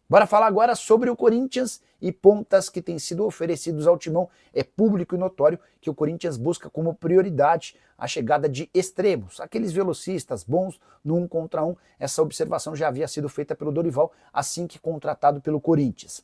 Bora falar agora sobre o Corinthians e pontas que têm sido oferecidos ao Timão. É público e notório que o Corinthians busca como prioridade a chegada de extremos, aqueles velocistas bons no 1 contra 1. Essa observação já havia sido feita pelo Dorival assim que contratado pelo Corinthians.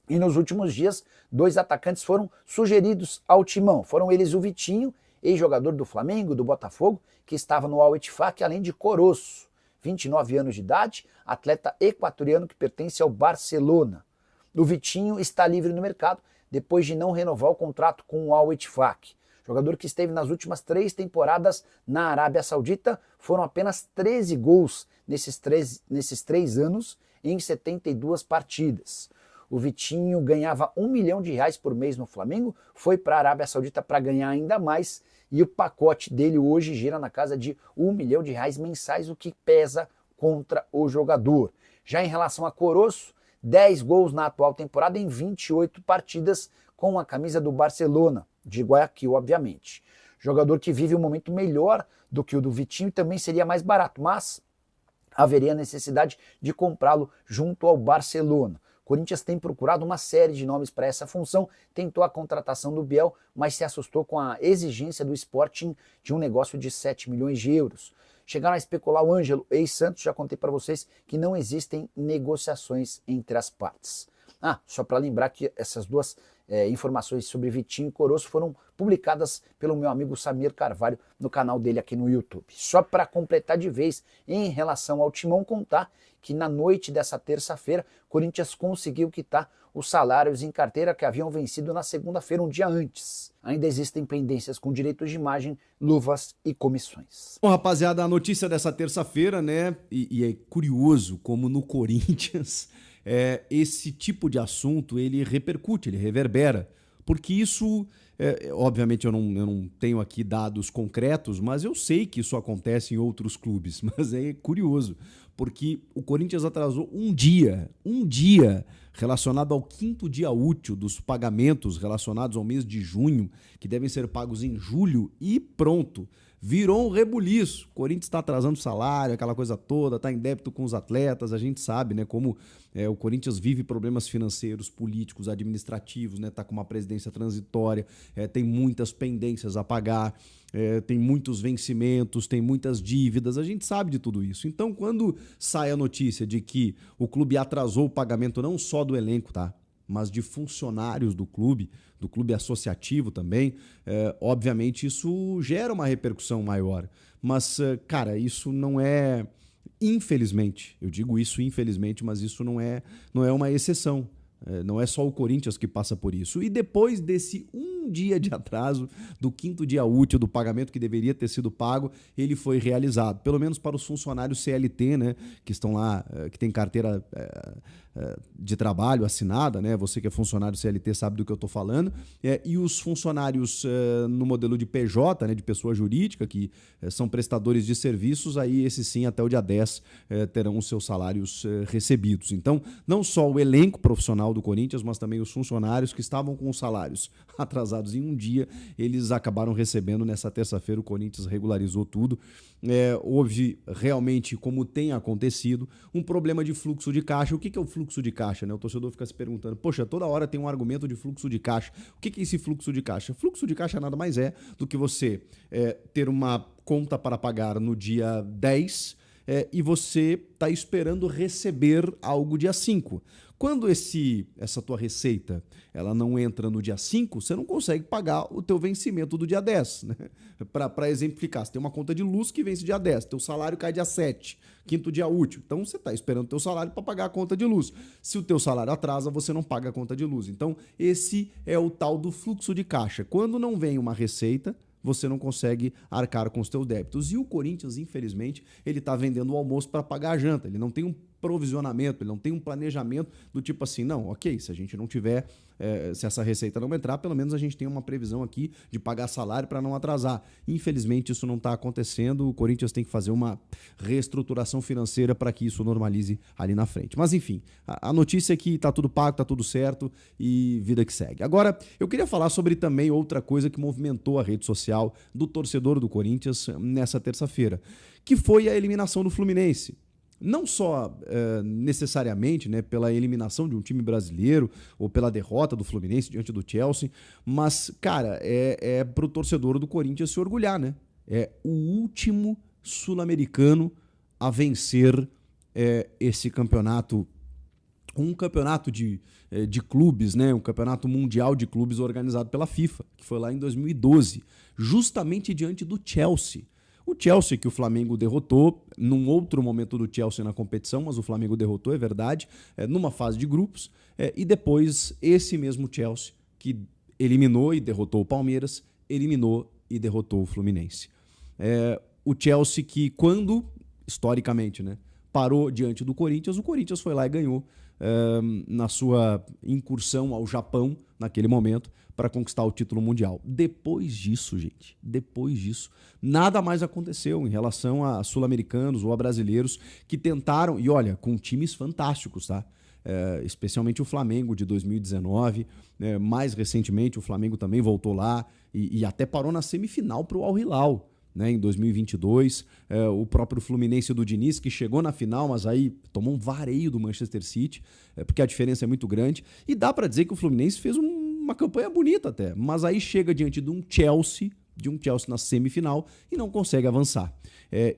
E nos últimos dias, 2 atacantes foram sugeridos ao Timão. Foram eles o Vitinho, ex-jogador do Flamengo, do Botafogo, que estava no Al-Ettifaq, além de Coroço, 29 anos de idade, atleta equatoriano que pertence ao Barcelona. O Vitinho está livre no mercado depois de não renovar o contrato com o Al-Ettifaq. Jogador que esteve nas últimas 3 temporadas na Arábia Saudita, foram apenas 13 gols nesses 3 anos em 72 partidas. O Vitinho ganhava R$1 milhão por mês no Flamengo, foi para a Arábia Saudita para ganhar ainda mais, e o pacote dele hoje gira na casa de R$1 milhão mensais, o que pesa contra o jogador. Já em relação a Coroço, 10 gols na atual temporada em 28 partidas com a camisa do Barcelona, de Guayaquil, obviamente. Jogador que vive um momento melhor do que o do Vitinho e também seria mais barato, mas haveria necessidade de comprá-lo junto ao Barcelona. O Corinthians tem procurado uma série de nomes para essa função, tentou a contratação do Biel, mas se assustou com a exigência do Sporting de um negócio de 7 milhões de euros. Chegaram a especular o Ângelo, ex-Santos, já contei para vocês que não existem negociações entre as partes. Só para lembrar que essas duas informações sobre Vitinho e Coroço foram publicadas pelo meu amigo Samir Carvalho no canal dele aqui no YouTube. Só para completar de vez, em relação ao Timão, contar que na noite dessa terça-feira, Corinthians conseguiu quitar os salários em carteira que haviam vencido na segunda-feira, um dia antes. Ainda existem pendências com direitos de imagem, luvas e comissões. Bom, rapaziada, a notícia dessa terça-feira, né? E é curioso como no Corinthians esse tipo de assunto ele repercute, ele reverbera. Porque isso, obviamente eu não tenho aqui dados concretos, mas eu sei que isso acontece em outros clubes. Mas é curioso, porque o Corinthians atrasou um dia relacionado ao 5º dia útil dos pagamentos relacionados ao mês de junho, que devem ser pagos em julho, e pronto. Virou um rebuliço. O Corinthians está atrasando salário, aquela coisa toda, está em débito com os atletas. A gente sabe, né, como o Corinthians vive problemas financeiros, políticos, administrativos, né, tá com uma presidência transitória, tem muitas pendências a pagar, tem muitos vencimentos, tem muitas dívidas. A gente sabe de tudo isso. Então, quando sai a notícia de que o clube atrasou o pagamento não só do elenco, tá, mas de funcionários do clube associativo também, obviamente isso gera uma repercussão maior. Mas, cara, isso não é, infelizmente, eu digo isso infelizmente, mas isso não é uma exceção. Não é só o Corinthians que passa por isso. E depois desse um dia de atraso, do 5º dia útil do pagamento que deveria ter sido pago, ele foi realizado. Pelo menos para os funcionários CLT, né, que estão lá, que tem carteira de trabalho assinada, né? Você que é funcionário CLT sabe do que eu estou falando. E os funcionários no modelo de PJ, né, de pessoa jurídica, que são prestadores de serviços, aí esses sim, até o dia 10, terão os seus salários recebidos. Então, não só o elenco profissional do Corinthians, mas também os funcionários que estavam com os salários atrasados em um dia, eles acabaram recebendo nessa terça-feira. O Corinthians regularizou tudo. Houve realmente, como tem acontecido, um problema de fluxo de caixa. O que é o fluxo de caixa, né? O torcedor fica se perguntando, poxa, toda hora tem um argumento de fluxo de caixa. O que é esse fluxo de caixa? Fluxo de caixa nada mais é do que você ter uma conta para pagar no dia 10 e você está esperando receber algo dia 5. Quando essa tua receita ela não entra no dia 5, você não consegue pagar o teu vencimento do dia 10. Né? Para exemplificar, você tem uma conta de luz que vence dia 10, teu salário cai dia 7, 5º dia útil. Então você está esperando o teu salário para pagar a conta de luz. Se o teu salário atrasa, você não paga a conta de luz. Então esse é o tal do fluxo de caixa. Quando não vem uma receita, você não consegue arcar com os teus débitos. E o Corinthians, infelizmente, ele está vendendo o almoço para pagar a janta. Ele não tem um provisionamento, ele não tem um planejamento do tipo assim, não, ok, se a gente não tiver, se essa receita não entrar, pelo menos a gente tem uma previsão aqui de pagar salário para não atrasar. Infelizmente isso não está acontecendo, o Corinthians tem que fazer uma reestruturação financeira para que isso normalize ali na frente. Mas enfim, a notícia é que está tudo pago, está tudo certo e vida que segue. Agora, eu queria falar sobre também outra coisa que movimentou a rede social do torcedor do Corinthians nessa terça-feira, que foi a eliminação do Fluminense. não só necessariamente, né, pela eliminação de um time brasileiro ou pela derrota do Fluminense diante do Chelsea, mas, cara, é pro torcedor do Corinthians se orgulhar, né? É o último sul-americano a vencer esse campeonato, um campeonato de clubes, né? Um campeonato mundial de clubes organizado pela FIFA, que foi lá em 2012, justamente diante do Chelsea. O Chelsea que o Flamengo derrotou, num outro momento do Chelsea na competição, mas o Flamengo derrotou, é verdade, numa fase de grupos, e depois esse mesmo Chelsea que eliminou e derrotou o Palmeiras, eliminou e derrotou o Fluminense. O Chelsea que, quando, historicamente, né, parou diante do Corinthians, o Corinthians foi lá e ganhou na sua incursão ao Japão, naquele momento, para conquistar o título mundial. Depois disso, gente, nada mais aconteceu em relação a sul-americanos ou a brasileiros que tentaram, e olha, com times fantásticos, tá? Especialmente o Flamengo de 2019, mais recentemente o Flamengo também voltou lá e até parou na semifinal para o Al Hilal, né, em 2022, o próprio Fluminense do Diniz, que chegou na final, mas aí tomou um vareio do Manchester City, porque a diferença é muito grande, e dá para dizer que o Fluminense fez uma campanha bonita até, mas aí chega diante de um Chelsea na semifinal e não consegue avançar.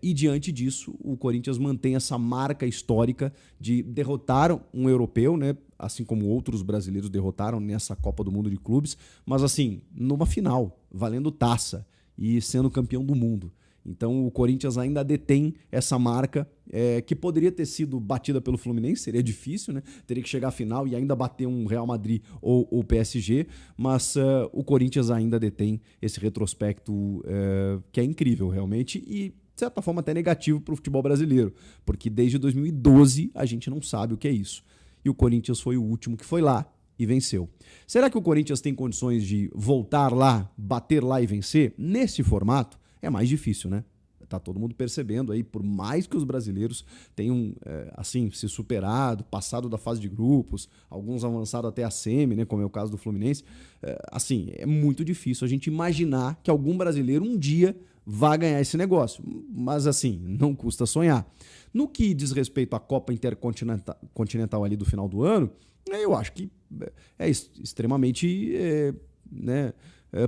E diante disso, o Corinthians mantém essa marca histórica de derrotar um europeu, né, assim como outros brasileiros derrotaram nessa Copa do Mundo de Clubes, mas assim, numa final, valendo taça, e sendo campeão do mundo. Então o Corinthians ainda detém essa marca que poderia ter sido batida pelo Fluminense, seria difícil, né? Teria que chegar à final e ainda bater um Real Madrid ou PSG, mas o Corinthians ainda detém esse retrospecto que é incrível realmente e, de certa forma, até negativo para o futebol brasileiro, porque desde 2012 a gente não sabe o que é isso. E o Corinthians foi o último que foi lá e venceu. Será que o Corinthians tem condições de voltar lá, bater lá e vencer? Nesse formato, é mais difícil, né? Tá todo mundo percebendo aí, por mais que os brasileiros tenham, assim, se superado, passado da fase de grupos, alguns avançado até a semi, né, como é o caso do Fluminense, assim, é muito difícil a gente imaginar que algum brasileiro um dia vá ganhar esse negócio. Mas, assim, não custa sonhar. No que diz respeito à Copa Intercontinental ali do final do ano, eu acho que é extremamente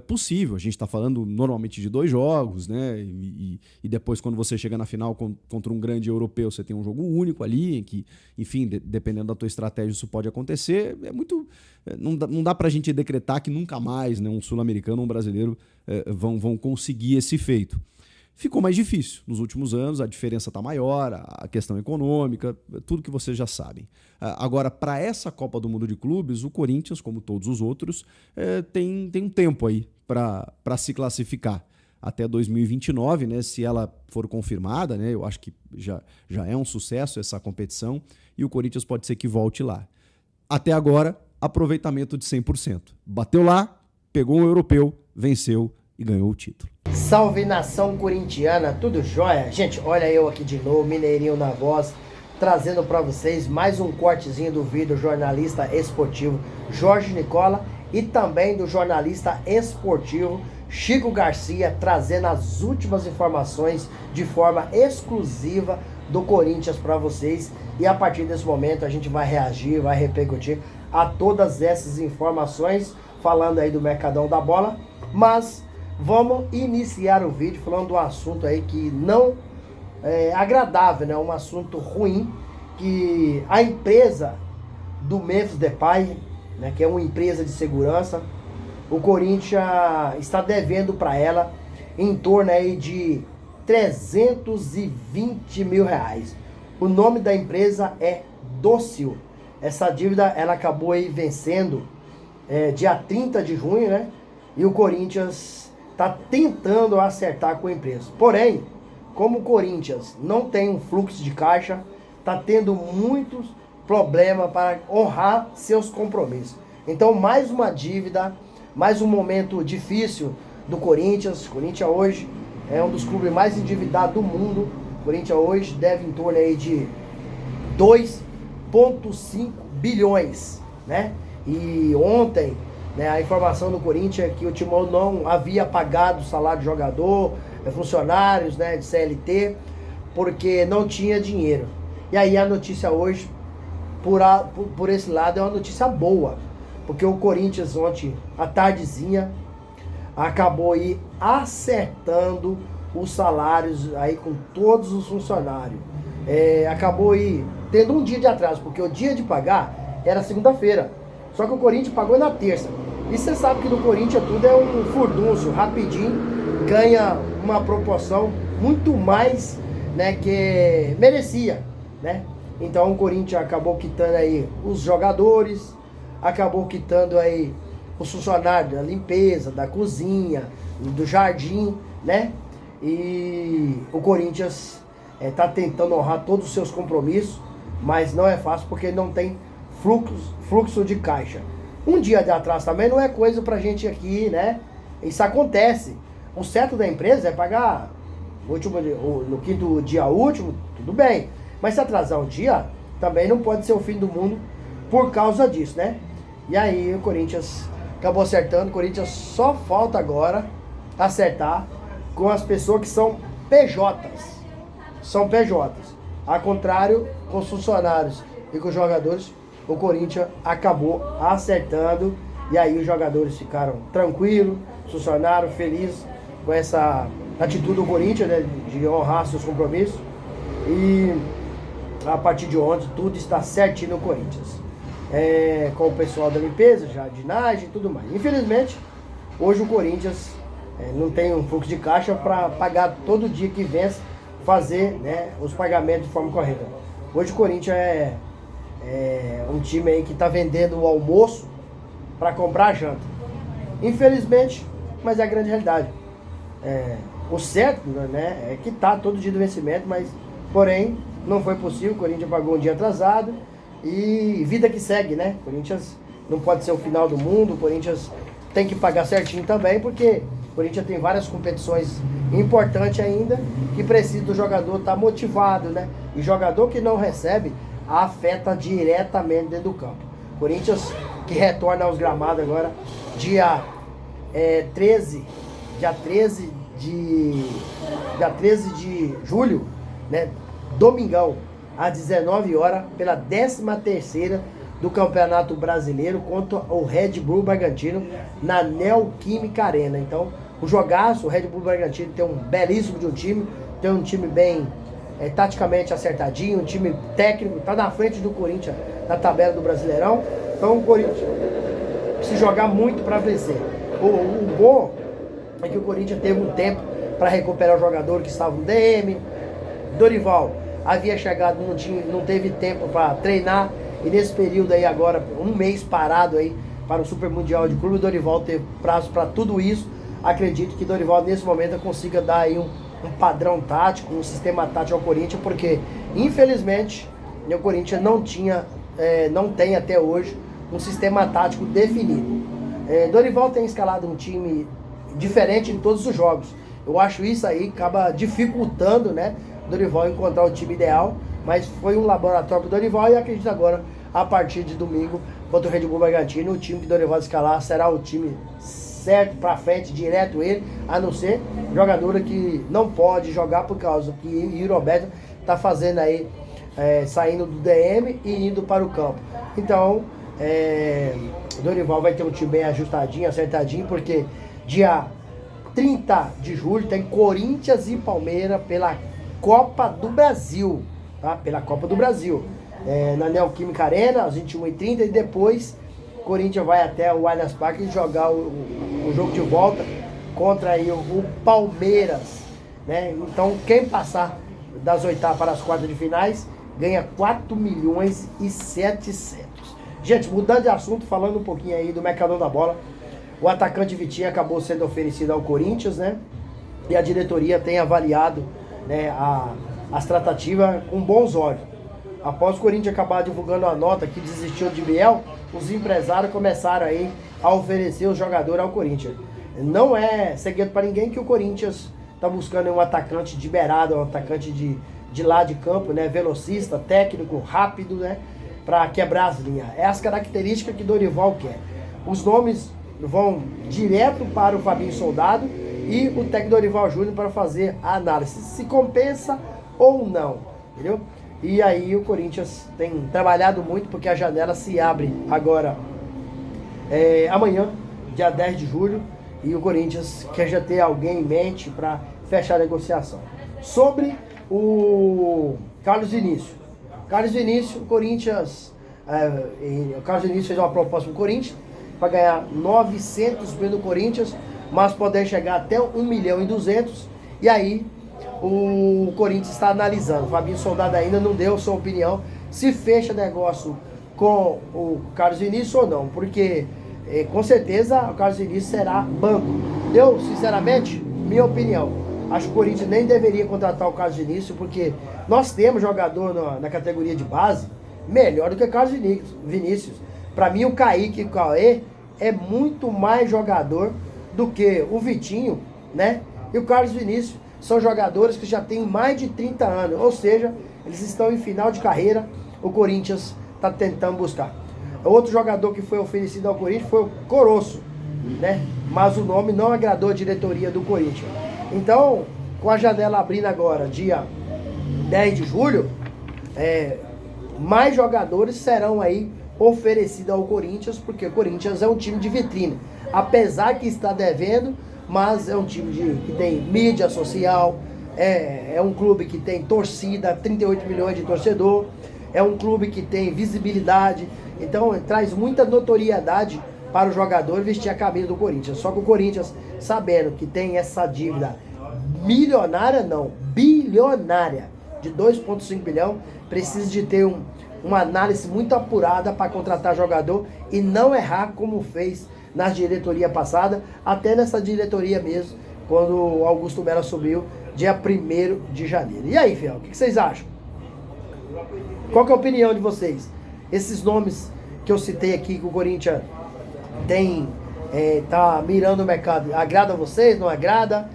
possível. A gente está falando normalmente de 2 jogos, né? E depois, quando você chega na final contra um grande europeu, você tem um jogo único ali, em que, enfim, dependendo da tua estratégia, isso pode acontecer. É muito. Não dá para a gente decretar que nunca mais, né, um sul-americano ou um brasileiro vão conseguir esse feito. Ficou mais difícil. Nos últimos anos, a diferença está maior, a questão econômica, tudo que vocês já sabem. Agora, para essa Copa do Mundo de Clubes, o Corinthians, como todos os outros, tem um tempo aí para se classificar. Até 2029, né, se ela for confirmada, né, eu acho que já é um sucesso essa competição, e o Corinthians pode ser que volte lá. Até agora, aproveitamento de 100%. Bateu lá, pegou um europeu, venceu e ganhou o título. Salve nação corintiana, tudo jóia? Gente, olha eu aqui de novo, Mineirinho na voz, trazendo para vocês mais um cortezinho do vídeo do jornalista esportivo Jorge Nicola e também do jornalista esportivo Chico Garcia, trazendo as últimas informações de forma exclusiva do Corinthians para vocês. E a partir desse momento a gente vai reagir, vai repercutir a todas essas informações, falando aí do Mercadão da Bola, mas vamos iniciar o vídeo falando de um assunto aí que não é agradável, né? Um assunto ruim, que a empresa do Memphis Depay, né, que é uma empresa de segurança, o Corinthians está devendo para ela em torno aí de 320 mil reais. O nome da empresa é Dócil. Essa dívida ela acabou aí vencendo dia 30 de junho, né? E o Corinthians está tentando acertar com a empresa. Porém, como o Corinthians não tem um fluxo de caixa, está tendo muitos problemas para honrar seus compromissos. Então, mais uma dívida, mais um momento difícil do Corinthians. O Corinthians hoje é um dos clubes mais endividados do mundo. O Corinthians hoje deve em torno aí de 2,5 bilhões, né? E ontem, né, a informação do Corinthians é que o Timão não havia pagado o salário de jogador, funcionários, né, de CLT, porque não tinha dinheiro. E aí a notícia hoje, por esse lado, é uma notícia boa. Porque o Corinthians ontem, à tardezinha, acabou aí acertando os salários aí com todos os funcionários. Acabou aí tendo um dia de atraso, porque o dia de pagar era segunda-feira. Só que o Corinthians pagou na terça. E você sabe que no Corinthians tudo é um furdúncio, rapidinho, ganha uma proporção muito mais, né, que merecia, né? Então o Corinthians acabou quitando aí os jogadores, acabou quitando aí os funcionários da limpeza, da cozinha, do jardim, né? E o Corinthians está tentando honrar todos os seus compromissos, mas não é fácil porque não tem fluxo de caixa. Um dia de atraso também não é coisa pra gente aqui, né? Isso acontece. O certo da empresa é pagar no quinto dia último, tudo bem. Mas se atrasar um dia, também não pode ser o fim do mundo por causa disso, né? E aí o Corinthians acabou acertando. O Corinthians só falta agora acertar com as pessoas que são PJs. São PJs. Ao contrário, com os funcionários e com os jogadores, o Corinthians acabou acertando. E aí os jogadores ficaram tranquilos, funcionários felizes com essa atitude do Corinthians, né, de honrar seus compromissos. E a partir de ontem tudo está certinho no Corinthians. Com o pessoal da limpeza, jardinagem e tudo mais. Infelizmente, hoje o Corinthians não tem um fluxo de caixa para pagar todo dia que vence, fazer, né, os pagamentos de forma correta. Hoje o Corinthians é um time aí que está vendendo o almoço para comprar a janta. Infelizmente, mas é a grande realidade. O certo, né, é que tá todo dia do vencimento, mas porém não foi possível. O Corinthians pagou um dia atrasado e vida que segue, né? O Corinthians não pode ser o final do mundo. O Corinthians tem que pagar certinho também, porque o Corinthians tem várias competições importantes ainda que precisa do jogador estar motivado, né? E jogador que não recebe afeta diretamente dentro do campo. Corinthians que retorna aos gramados agora dia 13 de julho, né? Domingão, às 19 horas, pela 13ª do Campeonato Brasileiro contra o Red Bull Bragantino na Neoquímica Arena. Então, o jogaço, o Red Bull Bragantino tem um belíssimo de um time, tem um time bem taticamente acertadinho, um time técnico, está na frente do Corinthians na tabela do Brasileirão. Então o Corinthians precisa jogar muito para vencer. O bom é que o Corinthians teve um tempo para recuperar o jogador que estava no DM. Dorival havia chegado, não teve tempo para treinar, e nesse período aí agora, um mês parado aí para o Super Mundial de Clube, o Dorival teve prazo para tudo isso. Acredito que Dorival nesse momento consiga dar aí um padrão tático, um sistema tático ao Corinthians, porque infelizmente o Corinthians não tem até hoje um sistema tático definido. Dorival tem escalado um time diferente em todos os jogos. Eu acho isso aí acaba dificultando, né, Dorival encontrar o time ideal, mas foi um laboratório para o Dorival, e acredito agora, a partir de domingo, contra o Red Bull Bragantino, o time que Dorival escalar será o time certo para frente, direto ele, a não ser jogadora que não pode jogar por causa que o Roberto está fazendo aí, saindo do DM e indo para o campo. Então, Dorival vai ter um time bem ajustadinho, acertadinho, porque dia 30 de julho tem Corinthians e Palmeiras pela Copa do Brasil, tá? Pela Copa do Brasil, na Neoquímica Arena, às 21h30, e depois Corinthians vai até o Allianz Parque jogar o jogo de volta contra aí o Palmeiras, né? Então quem passar das oitavas para as quartas de finais ganha 4.700.000. Gente, mudando de assunto, falando um pouquinho aí do mercadão da bola, o atacante Vitinho acabou sendo oferecido ao Corinthians, né? E a diretoria tem avaliado, né, as tratativas com bons olhos. Após o Corinthians acabar divulgando a nota que desistiu de Biel, os empresários começaram aí a oferecer os jogadores ao Corinthians. Não é segredo para ninguém que o Corinthians está buscando um atacante de beirada, um atacante de lado de campo, né, velocista, técnico, rápido, né, para quebrar as linhas. É as características que Dorival quer. Os nomes vão direto para o Fabinho Soldado e o técnico Dorival Júnior para fazer a análise se compensa ou não, entendeu? E aí o Corinthians tem trabalhado muito, porque a janela se abre agora amanhã, dia 10 de julho, e o Corinthians quer já ter alguém em mente para fechar a negociação. Sobre o Carlos Vinícius. Carlos Vinícius, o Corinthians, o Carlos Vinícius fez uma proposta para o Corinthians para ganhar 900 mil no Corinthians, mas poder chegar até 1.200.000, e aí o Corinthians está analisando. O Fabinho Soldado ainda não deu sua opinião se fecha negócio com o Carlos Vinícius ou não, porque com certeza o Carlos Vinícius será banco. Eu, sinceramente, minha opinião, acho que o Corinthians nem deveria contratar o Carlos Vinícius, porque nós temos jogador na categoria de base melhor do que o Carlos Vinícius. Para mim, o Kaique e o Cauê é muito mais jogador do que o Vitinho, né? E o Carlos Vinícius são jogadores que já têm mais de 30 anos, ou seja, eles estão em final de carreira. O Corinthians está tentando buscar. Outro jogador que foi oferecido ao Corinthians foi o Coroço, né? Mas o nome não agradou a diretoria do Corinthians. Então, com a janela abrindo agora, dia 10 de julho, mais jogadores serão aí oferecidos ao Corinthians, porque o Corinthians é um time de vitrine. Apesar que está devendo, mas é um time que tem mídia social, é um clube que tem torcida, 38 milhões de torcedor, é um clube que tem visibilidade, então traz muita notoriedade para o jogador vestir a camisa do Corinthians. Só que o Corinthians, sabendo que tem essa dívida milionária, não, bilionária, de 2,5 bilhão, precisa de ter uma análise muito apurada para contratar jogador e não errar como fez na diretoria passada, até nessa diretoria mesmo, quando o Augusto Melo assumiu, dia 1º de janeiro. E aí, Fiel, o que vocês acham? Qual que é a opinião de vocês? Esses nomes que eu citei aqui, que o Corinthians tá mirando o mercado, agrada a vocês, não agrada?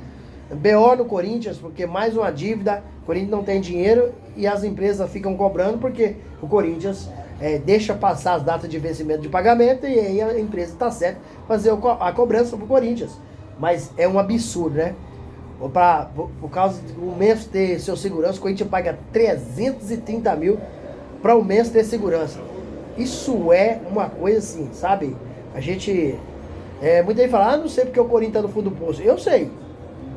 BO no Corinthians, porque mais uma dívida, o Corinthians não tem dinheiro e as empresas ficam cobrando, porque o Corinthians deixa passar as datas de vencimento de pagamento, e aí a empresa está certa fazer a cobrança para o Corinthians. Mas é um absurdo, né? Por causa do Memphis ter seu segurança, o Corinthians paga 330 mil para o Memphis ter segurança. Isso é uma coisa assim, sabe? A gente... muita gente fala, não sei porque o Corinthians está no fundo do poço. Eu sei.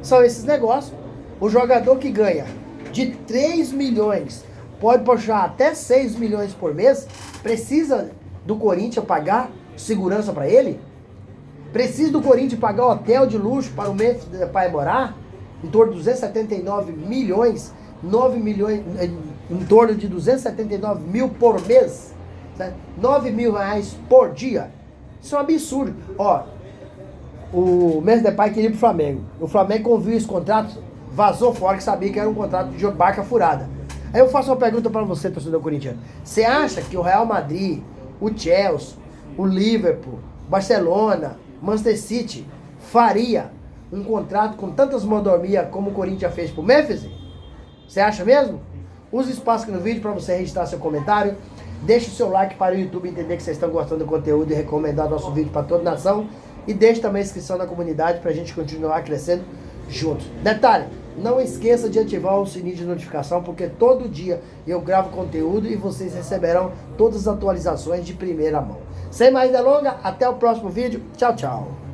São esses negócios. O jogador que ganha de 3 milhões, pode puxar até 6 milhões por mês, precisa do Corinthians pagar segurança para ele? Precisa do Corinthians pagar hotel de luxo para o Memphis para morar? Em torno de 279 milhões, 9 milhões, em torno de 279 mil por mês, certo? 9 mil reais por dia. Isso é um absurdo. Ó, o Memphis Depay queria ir pro Flamengo. O Flamengo conviu esse contrato, vazou fora, que sabia que era um contrato de barca furada. Aí eu faço uma pergunta para você, torcedor corintiano. Você acha que o Real Madrid, o Chelsea, o Liverpool, Barcelona, Manchester City faria um contrato com tantas mordomias como o Corinthians fez pro Memphis? Você acha mesmo? Use o espaço aqui no vídeo para você registrar seu comentário. Deixe o seu like para o YouTube entender que vocês estão gostando do conteúdo e recomendar nosso vídeo para toda a nação. E deixe também a inscrição na comunidade para a gente continuar crescendo juntos. Detalhe, não esqueça de ativar o sininho de notificação, porque todo dia eu gravo conteúdo e vocês receberão todas as atualizações de primeira mão. Sem mais delongas, até o próximo vídeo. Tchau, tchau.